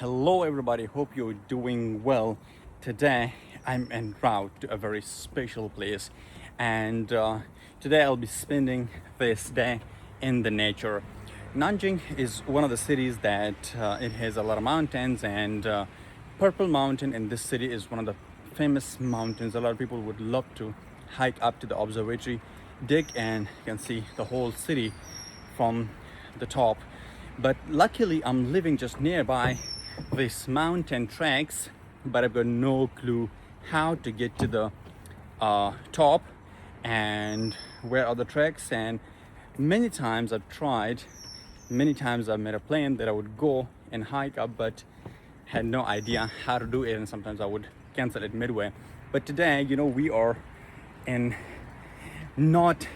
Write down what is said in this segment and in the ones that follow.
Hello everybody, hope you're doing well. Today I'm en route to a very special place, and today I'll be spending this day in the nature. Nanjing is one of the cities that it has a lot of mountains, and Purple Mountain in this city is one of the famous mountains. A lot of people would love to hike up to the observatory deck, and you can see the whole city from the top. But luckily I'm living just nearby these mountain tracks, but I've got no clue how to get to the top and where are the tracks. And many times I've tried, many times I've made a plan that I would go and hike up, but had no idea how to do it, and sometimes I would cancel it midway. But today, we are in not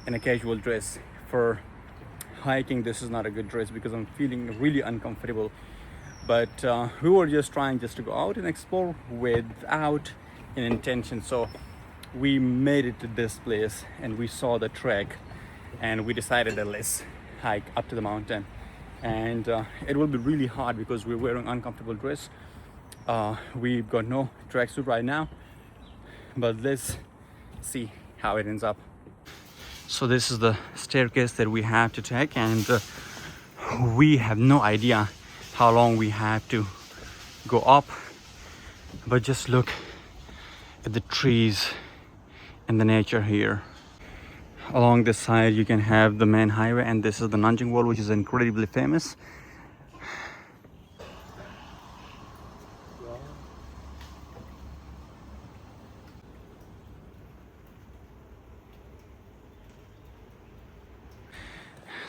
in a casual dress for hiking. This is not a good dress because I'm feeling really uncomfortable. But we were just trying just to go out and explore without an intention. So we made it to this place and we saw the trek, and we decided that let's hike up to the mountain. And it will be really hard because we're wearing uncomfortable dress. We've got no tracksuit right now, but let's see how it ends up. So this is the staircase that we have to take, and we have no idea how long we have to go up. But just look at the trees and the nature here. Along this side you can have the main highway, and this is the Nanjing Wall, which is incredibly famous.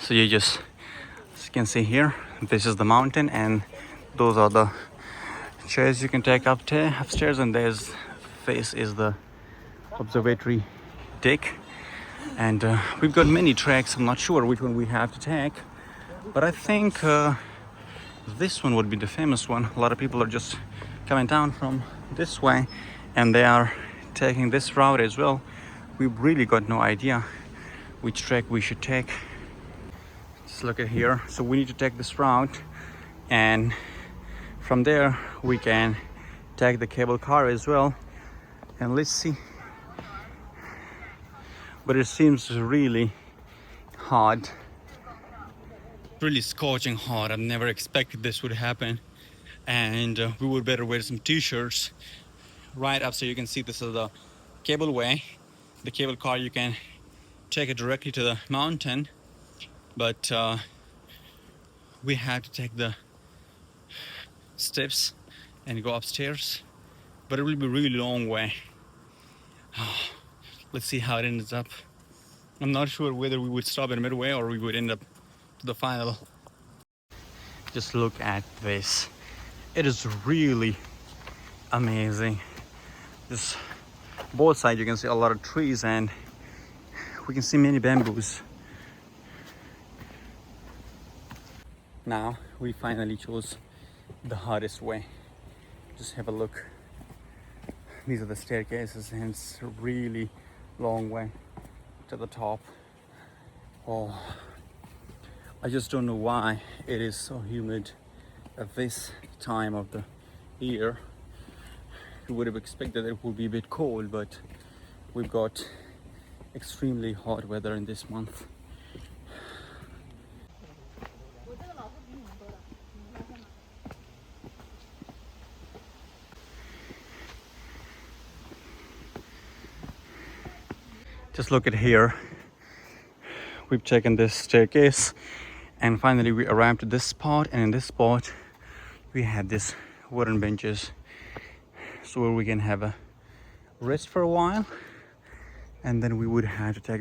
So you can see here, this is the mountain, and those are the chairs you can take upstairs, and there's face is the observatory deck. And we've got many tracks. I'm not sure which one we have to take, but I think this one would be the famous one. A lot of people are just coming down from this way, and they are taking this route as well. We've really got no idea which track we should take. Just look at here. So we need to take this route, and from there we can take the cable car as well, and let's see. But it seems really hot, really scorching hot. I've never expected this would happen, and we would better wear some t-shirts. Right up, so you can see this is the cableway, the cable car. You can take it directly to the mountain, but we had to take the steps and go upstairs, but it will be a really long way. Let's see how it ends up. I'm not sure whether we would stop at midway or we would end up to the final. Just look at this. It is really amazing. This both sides you can see a lot of trees, and we can see many bamboos. Now we finally chose the hardest way. Just have a look. These are the staircases, and it's a really long way to the top. Oh, I just don't know why it is so humid at this time of the year. You would have expected it would be a bit cold, but we've got extremely hot weather in this month. Just look at here. We've taken this staircase, and finally we arrived at this spot, and in this spot we had these wooden benches, so where we can have a rest for a while, and then we would have to take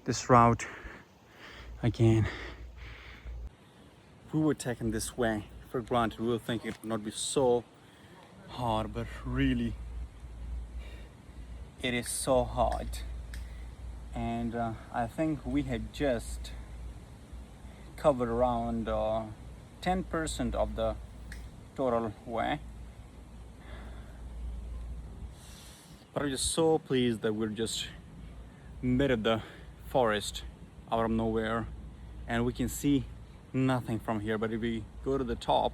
this route again. If we were taking this way for granted, we were thinking it would not be so hard, but really it is so hard. And I think we had just covered around 10% of the total way, but I'm just so pleased that we're just mid of the forest out of nowhere, and we can see nothing from here, but if we go to the top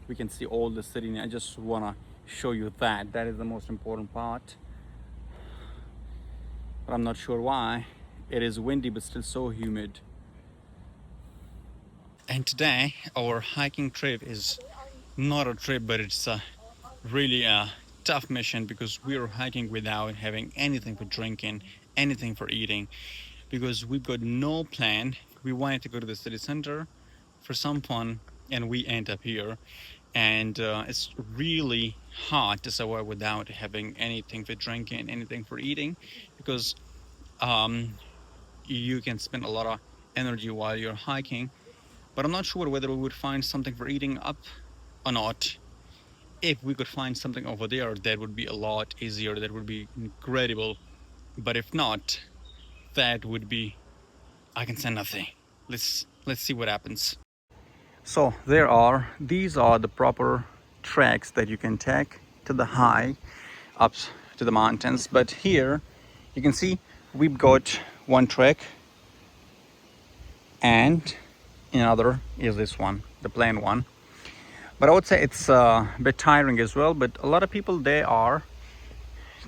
we can see all the city. I just want to show you that is the most important part, but I'm not sure why. It is windy but still so humid. And today our hiking trip is not a trip, but it's really a tough mission, because we're hiking without having anything for drinking, anything for eating, because we've got no plan. We wanted to go to the city center for some fun and we end up here, and it's really hard to survive without having anything for drinking, anything for eating, because you can spend a lot of energy while you're hiking. But I'm not sure whether we would find something for eating up or not. If we could find something over there, that would be a lot easier, that would be incredible. But if not, that would be, I can say nothing. Let's see what happens. So these are the proper tracks that you can take to the high up to the mountains. But here you can see we've got one track, and another is this one, the plain one. But I would say it's a bit tiring as well. But a lot of people, they are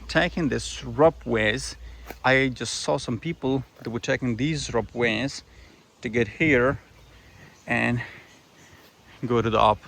taking this rope ways. I just saw some people that were taking these rope ways to get here and go to the up.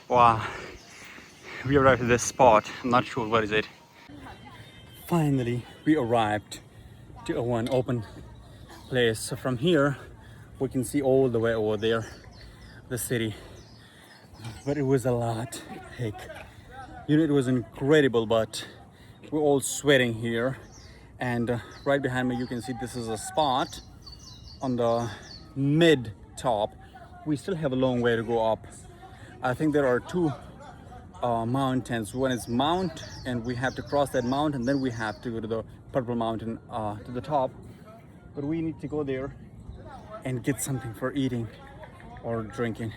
Wow, we arrived at this spot. I'm not sure what is it. Finally, we arrived to a one open place. So from here, we can see all the way over there, the city. But it was a lot. Heck, you know, it was incredible. But we're all sweating here, and right behind me, you can see this is a spot on the mid top. We still have a long way to go up. I think there are two mountains. One is Mount, and we have to cross that mountain, then we have to go to the Purple Mountain, to the top. But we need to go there and get something for eating or drinking.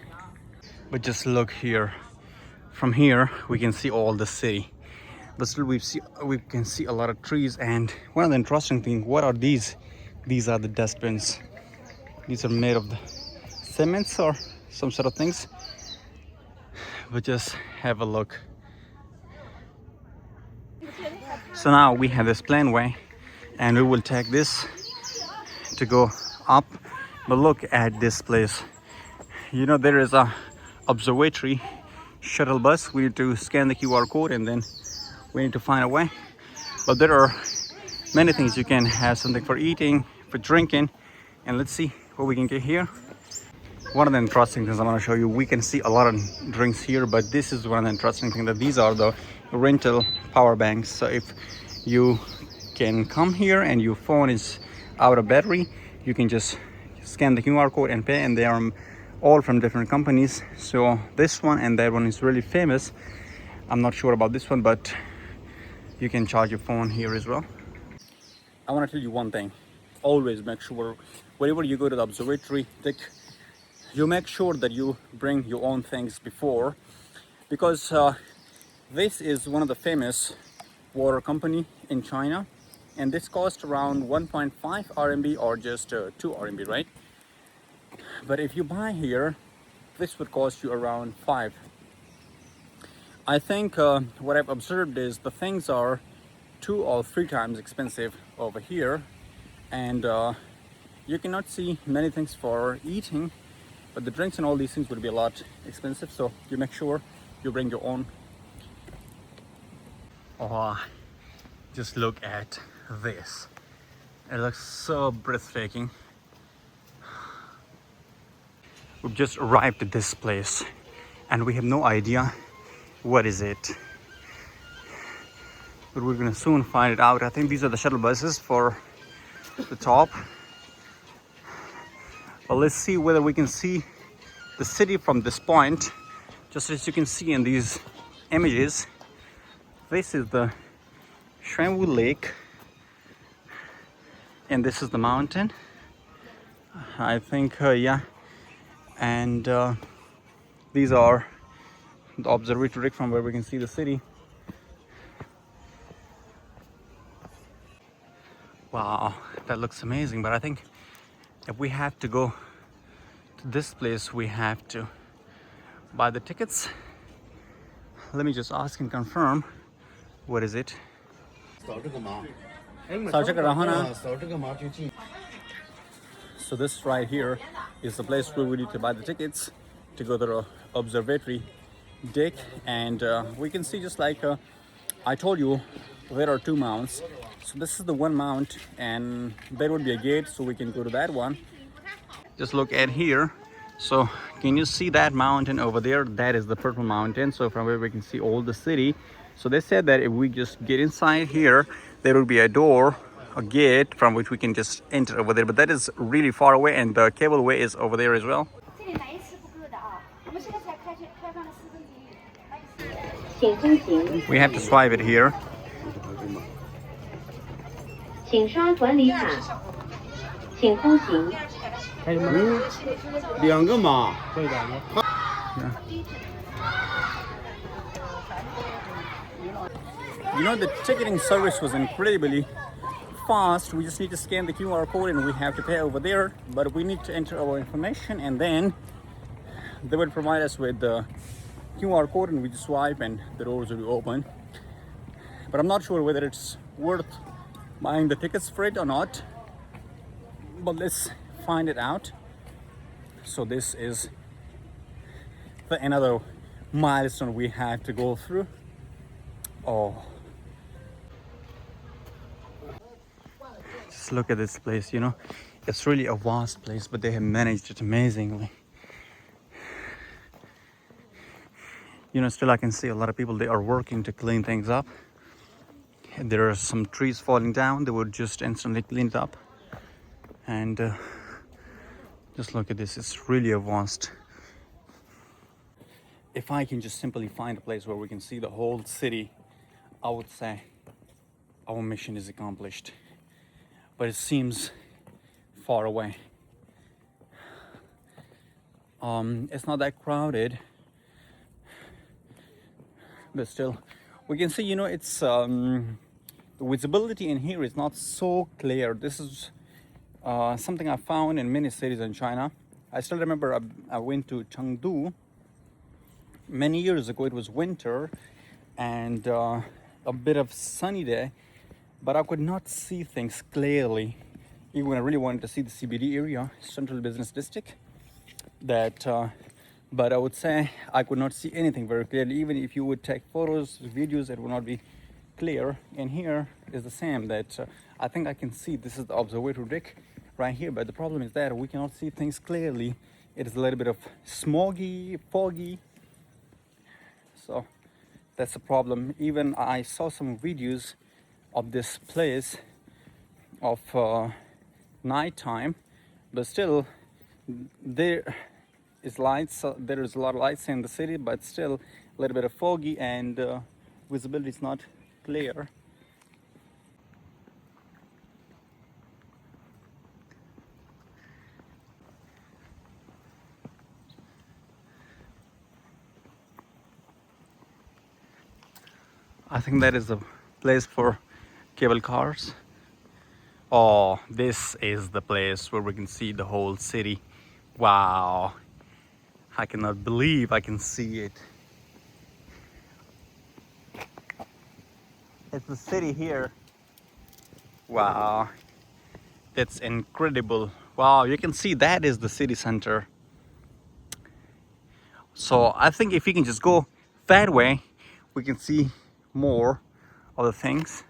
But just look here. From here we can see all the city, but still we can see a lot of trees. And one of the interesting things, what are these? These are the dustbins. These are made of the cements or some sort of things. But just have a look. So now we have this plain way, and we will take this to go up. But look at this place. You know, there is a observatory shuttle bus. We need to scan the QR code and then we need to find a way. But there are many things. You can have something for eating, for drinking, and let's see what we can get here. One of the interesting things I want to show you, we can see a lot of drinks here, but this is one of the interesting things, that these are the rental power banks. So if you can come here and your phone is out of battery, you can just scan the QR code and pay, and they are all from different companies. So this one and that one is really famous. I'm not sure about this one, but you can charge your phone here as well. I want to tell you one thing. Always make sure whenever you go to the observatory, you make sure that you bring your own things before, because this is one of the famous water company in China, and this cost around 1.5 RMB or just 2 RMB, right? But if you buy here, this would cost you around 5. I think what I've observed is the things are 2 or 3 times expensive over here, and you cannot see many things for eating, but the drinks and all these things would be a lot expensive. So you make sure you bring your own. Oh, just look at this. It looks so breathtaking. We've just arrived at this place and we have no idea what is it, but we're gonna soon find it out. I think these are the shuttle buses for the top. But let's see whether we can see the city from this point. Just as you can see in these images, this is the Xuanwu Lake, and this is the mountain. I think, yeah. And these are the observatory deck from where we can see the city. Wow, that looks amazing. But I think if we have to go to this place, we have to buy the tickets. Let me just ask and confirm. What is it? So this right here is the place where we need to buy the tickets to go to the observatory deck, and we can see, just like I told you, there are two mounts. So this is the one mount, and there would be a gate, so we can go to that one. Just look at here. So can you see that mountain over there? That is the Purple Mountain. So from where we can see all the city. So they said that if we just get inside here, there will be a door, a gate from which we can just enter over there. But that is really far away, and the cableway is over there as well. We have to swipe it here. 请刷管理卡，请通行。两个码。 You know, the ticketing service was incredibly fast. We just need to scan the QR code and we have to pay over there. But we need to enter our information, and then they would provide us with the QR code, and we just swipe and the doors will be open. But I'm not sure whether it's worth buying the tickets for it or not. But let's find it out. So this is another milestone we have to go through. Oh, just look at this place. You know, it's really a vast place, but they have managed it amazingly. You know, still I can see a lot of people, they are working to clean things up. There are some trees falling down, they would just instantly clean it up. And just look at this, it's really a vast. If I can just simply find a place where we can see the whole city, I would say our mission is accomplished. But it seems far away. It's not that crowded, but still we can see, you know, it's the visibility in here is not so clear. This is something I found in many cities in China. I still remember I went to Chengdu many years ago. It was winter and a bit of sunny day, but I could not see things clearly. Even when I really wanted to see the CBD area, Central Business District, that but I would say I could not see anything very clearly. Even if you would take photos, videos, it would not be clear. And here is the same, that I think I can see this is the observatory deck right here, but the problem is that we cannot see things clearly. It is a little bit of smoggy, foggy, so that's the problem. Even I saw some videos of this place of nighttime, but still there is lights. There is a lot of lights in the city, but still a little bit of foggy, and visibility is not clear. I think that is the place for cable cars. Oh, this is the place where we can see the whole city. Wow, I cannot believe I can see it. It's the city here. Wow, it's incredible. Wow, you can see that is the city center. So I think if we can just go that way, we can see more of the things.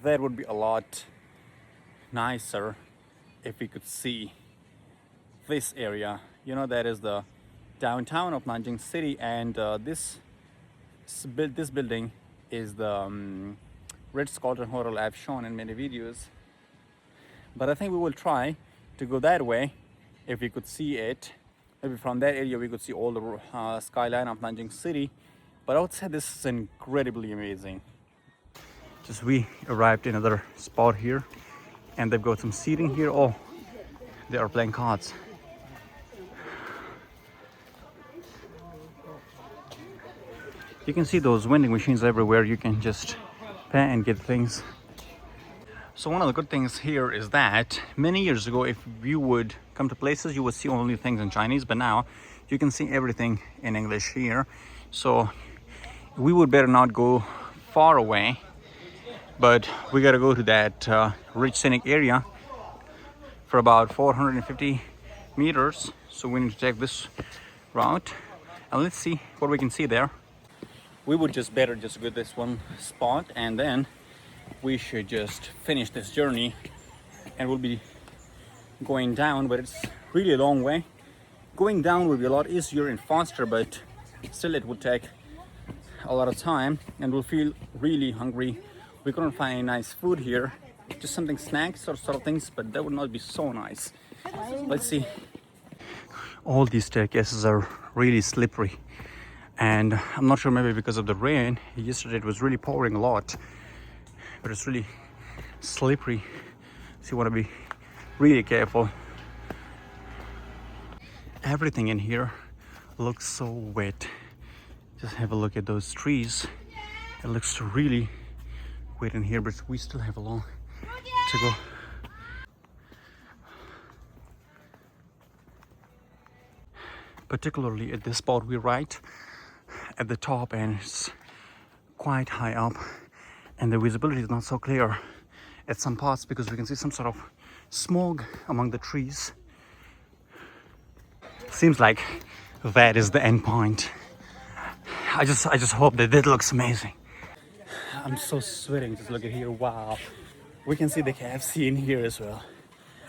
That would be a lot nicer if we could see this area. You know, that is the downtown of Nanjing City, and this building is the Ritz-Carlton Hotel I've shown in many videos. but I think we will try to go that way if we could see it. Maybe from that area we could see all the skyline of Nanjing City. But I would say this is incredibly amazing. Just we arrived in another spot here, and they've got some seating here. Oh, they are playing cards. You can see those vending machines everywhere. You can just pay and get things. So one of the good things here is that many years ago, if you would come to places, you would see only things in Chinese, but now you can see everything in English here. So we would better not go far away, but we gotta go to that rich scenic area for about 450 meters. So we need to take this route, and let's see what we can see there. We would just better just go this one spot, and then we should just finish this journey, and we'll be going down, but it's really a long way. Going down will be a lot easier and faster, but still it would take a lot of time, and we'll feel really hungry. We couldn't find any nice food here, just something snacks or sort of things, but that would not be so nice. Let's see. All these staircases are really slippery, and I'm not sure, maybe because of the rain. Yesterday it was really pouring a lot, but it's really slippery, so you want to be really careful. Everything in here looks so wet. Just have a look at those trees. It looks really wet in here, but we still have a long to go. Particularly at this spot, we're right at the top, and it's quite high up, and the visibility is not so clear at some parts because we can see some sort of smoke among the trees. Seems like that is the end point. I just hope that it looks amazing. I'm so sweating. Just look at here. Wow, we can see the KFC in here as well.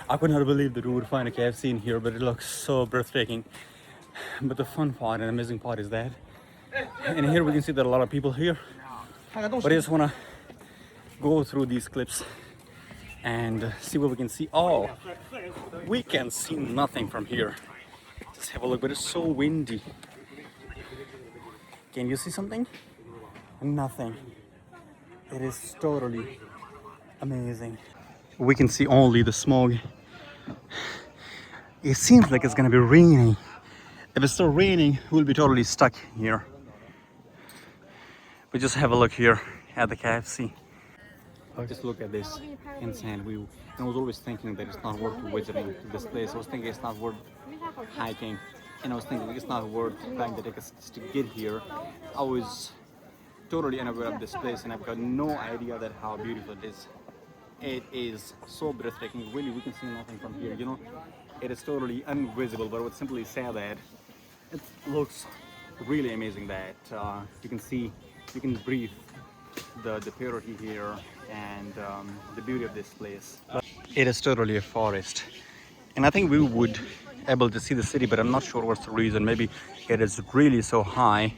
I could not believe that we would find a KFC in here, but it looks so breathtaking. But the fun part and amazing part is that in here we can see that a lot of people here, but I just want to go through these clips and see what we can see. Oh, we can see nothing from here. Just have a look, but it's so windy. Can you see something? Nothing. It is totally amazing. We can see only the smoke. It seems like it's gonna be raining. If it's still raining, we'll be totally stuck here. We just have a look here at the KFC. Just look at this insane view. I was always thinking that it's not worth visiting this place. I was thinking it's not worth hiking, and I was thinking it's not worth trying to take us to get here. I was totally unaware of this place, and I've got no idea that how beautiful it is. It is so breathtaking. Really, we can see nothing from here. You know, it is totally invisible. But I would simply say that it looks really amazing. That you can see, you can breathe the purity here and the beauty of this place. It is totally a forest, and I think we would able to see the city, but I'm not sure what's the reason. Maybe it is really so high,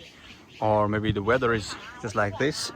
or maybe the weather is just like this.